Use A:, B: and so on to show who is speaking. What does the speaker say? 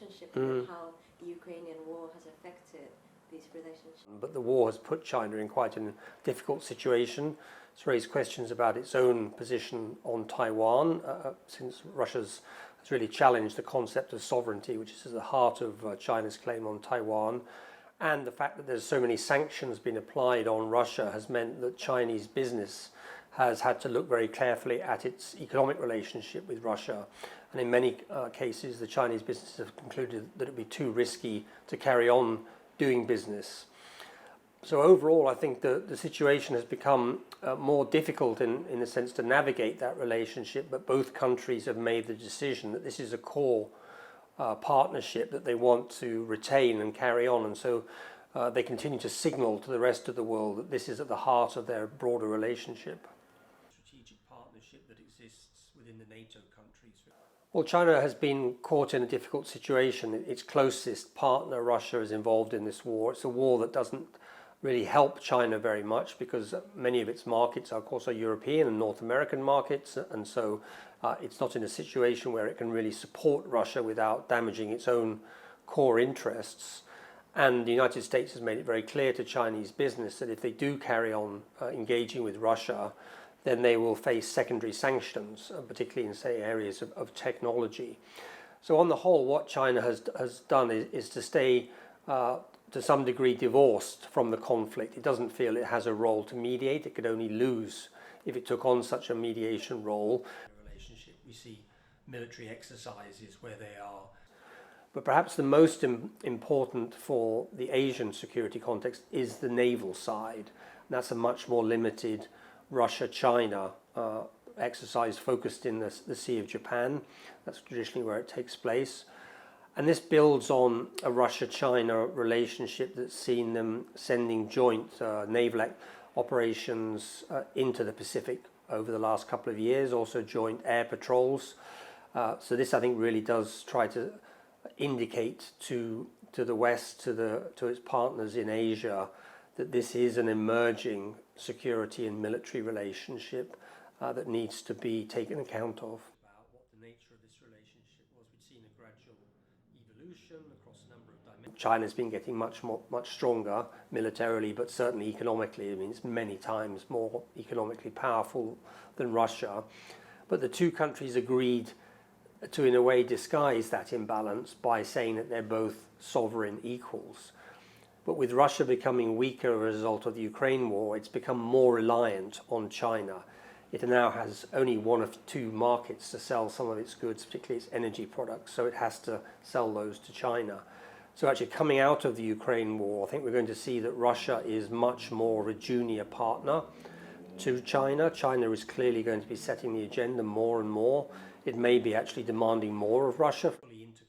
A: relationship and how the Ukrainian war has affected these relationships.
B: But the war has put China in quite a difficult situation. It's raised questions about its own position on Taiwan, since Russia has really challenged the concept of sovereignty, which is at the heart of China's claim on Taiwan. And the fact that there's so many sanctions being applied on Russia has meant that Chinese business has had to look very carefully at its economic relationship with Russia. And in many cases, the Chinese businesses have concluded that it would be too risky to carry on doing business. So overall, I think the situation has become more difficult in a sense to navigate that relationship, but both countries have made the decision that this is a core partnership that they want to retain and carry on, and so they continue to signal to the rest of the world that this is at the heart of their broader relationship. Strategic partnership that exists within the NATO countries. Well, China has been caught in a difficult situation. Its closest partner, Russia, is involved in this war. It's a war that doesn't really help China very much because many of its markets, of course, are European and North American markets, and so it's not in a situation where it can really support Russia without damaging its own core interests. And the United States has made it very clear to Chinese business that if they do carry on engaging with Russia, then they will face secondary sanctions, particularly in, say, areas of technology. So on the whole, what China has done is to stay to some degree divorced from the conflict. It doesn't feel it has a role to mediate. It could only lose if it took on such a mediation role. Relationship, we see military exercises where they are. But perhaps the most important for the Asian security context is the naval side. And that's a much more limited Russia-China exercise focused in the Sea of Japan. That's traditionally where it takes place. And this builds on a Russia-China relationship that's seen them sending joint naval operations into the Pacific over the last couple of years, also joint air patrols. So this, I think, really does try to indicate to the West, to its partners in Asia, that this is an emerging security and military relationship that needs to be taken account of. About what the nature of this relationship was, we've seen a gradual evolution across a number of dimensions. China's been getting much stronger militarily, but certainly economically. I mean, it's many times more economically powerful than Russia. But the two countries agreed to, in a way, disguise that imbalance by saying that they're both sovereign equals. But with Russia becoming weaker as a result of the Ukraine war, it's become more reliant on China. It now has only one of two markets to sell some of its goods, particularly its energy products, so it has to sell those to China. So actually coming out of the Ukraine war, I think we're going to see that Russia is much more of a junior partner to China. China is clearly going to be setting the agenda more and more. It may be actually demanding more of Russia. Fully integrated